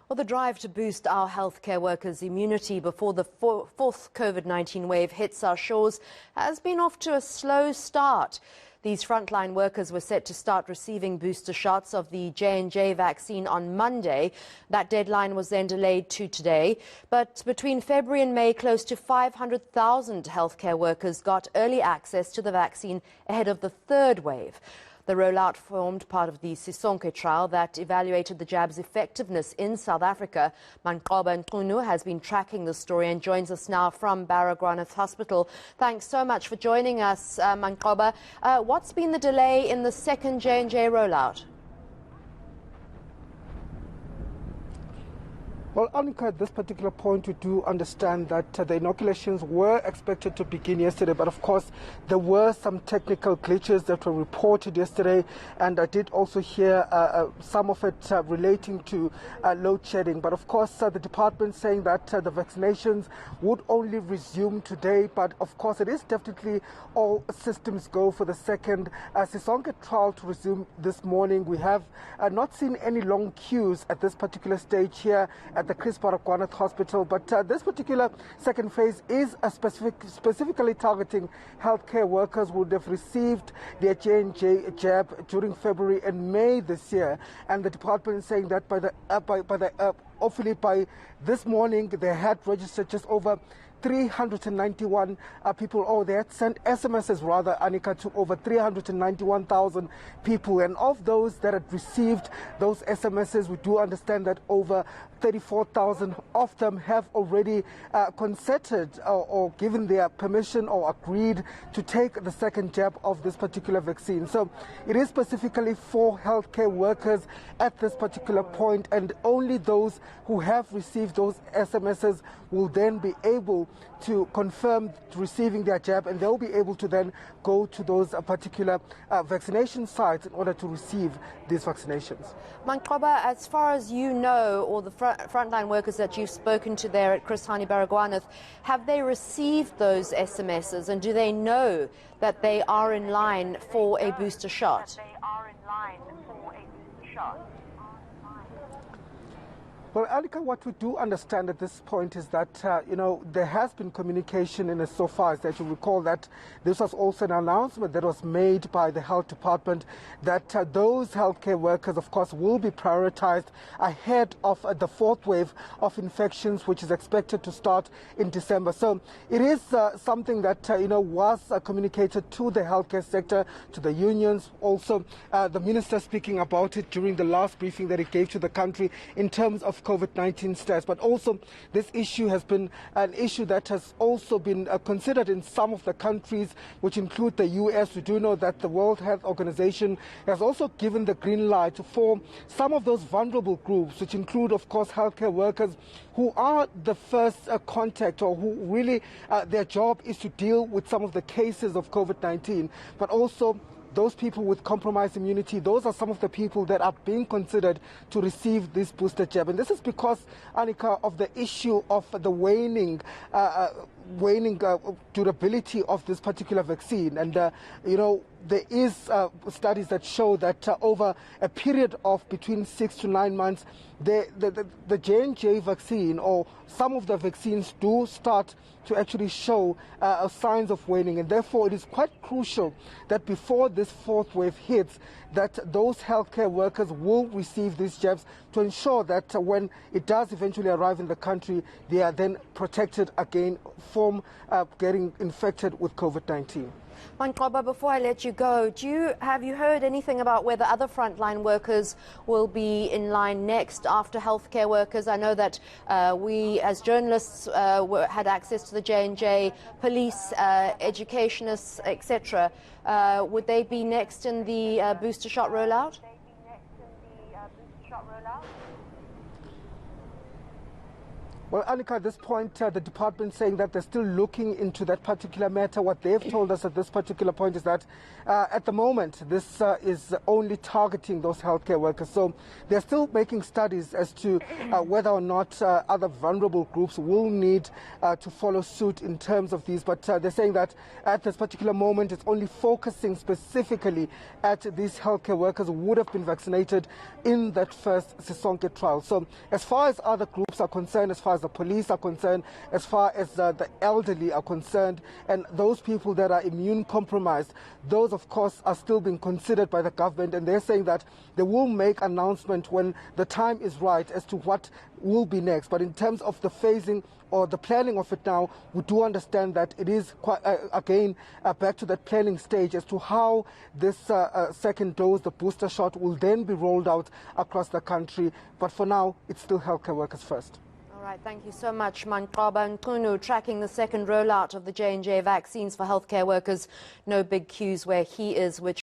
Well, the drive to boost our healthcare workers' immunity before the fourth COVID-19 wave hits our shores has been off to a slow start. These frontline workers were set to start receiving booster shots of the J&J vaccine on Monday. That deadline was then delayed to today. But between February and May, close to 500,000 healthcare workers got early access to the vaccine ahead of the third wave. The rollout formed part of the Sisonke trial that evaluated the jab's effectiveness in South Africa. Manqoba Ntunu has been tracking the story and joins us now from Baragwanath Hospital. Thanks so much for joining us, Manqoba. What's been the delay in the second J&J rollout? Well, Annika, at this particular point, we do understand that the inoculations were expected to begin yesterday, but of course, there were some technical glitches that were reported yesterday, and I did also hear some of it relating to load shedding. But of course, the department saying that the vaccinations would only resume today, but of course, it is definitely all systems go for the second Sisonke trial to resume this morning. We have not seen any long queues at this particular stage here at the Chris Baragwanath Hospital, but this particular second phase is specifically targeting healthcare workers who would have received their J&J jab during February and May this year, and the department is saying that hopefully by this morning they had registered just over 391 people, or they had sent SMSs rather, Annika, to over 391,000 people. And of those that had received those SMSs, we do understand that over 34,000 of them have already consented or given their permission or agreed to take the second jab of this particular vaccine. So it is specifically for healthcare workers at this particular point, and only those who have received those SMSs will then be able to confirm receiving their jab, and they'll be able to then go to those particular vaccination sites in order to receive these vaccinations. Manqoba, as far as you know, or the frontline workers that you've spoken to there at Chris Hani Baragwanath, have they received those SMSs, and do they know that they are in line for a booster shot? Well, Alika, what we do understand at this point is that, there has been communication in as so far as that you recall that this was also an announcement that was made by the health department that those healthcare workers, of course, will be prioritized ahead of the fourth wave of infections, which is expected to start in December. So it is something that, was communicated to the healthcare sector, to the unions, also the minister speaking about it during the last briefing that he gave to the country in terms of COVID-19 stats. But also this issue has been an issue that has also been considered in some of the countries, which include the US. We do know that the World Health Organization has also given the green light for some of those vulnerable groups, which include, of course, healthcare workers who are the first contact, or who really their job is to deal with some of the cases of COVID-19, but also those people with compromised immunity. Those are some of the people that are being considered to receive this booster jab. And this is because, Annika, of the issue of the waning durability of this particular vaccine. And, there is studies that show that over a period of between 6 to 9 months, the J&J vaccine, or some of the vaccines, do start to actually show signs of waning. And therefore, it is quite crucial that before this fourth wave hits, that those healthcare workers will receive these jabs to ensure that when it does eventually arrive in the country, they are then protected again from getting infected with COVID-19. Manqoba, before I let you go, have you heard anything about whether other frontline workers will be in line next after healthcare workers? I know that we as journalists had access to the J&J, police, educationists, etc. Would they be next in the booster shot rollout? Well, Annika, at this point, the department saying that they're still looking into that particular matter. What they've told us at this particular point is that at the moment, this is only targeting those healthcare workers. So they're still making studies as to whether or not other vulnerable groups will need to follow suit in terms of these. But they're saying that at this particular moment, it's only focusing specifically at these healthcare workers who would have been vaccinated in that first Sisonke trial. So as far as other groups are concerned, as far as the police are concerned, as far as the elderly are concerned, and those people that are immune compromised, those of course are still being considered by the government, and they're saying that they will make announcement when the time is right as to what will be next. But in terms of the phasing or the planning of it now, we do understand that it is quite, again, back to that planning stage as to how this second dose, the booster shot, will then be rolled out across the country. But for now, it's still healthcare workers first. All right, thank you so much, Manqaba Nkunu, tracking the second rollout of the J&J vaccines for healthcare workers. No big queues where he is, which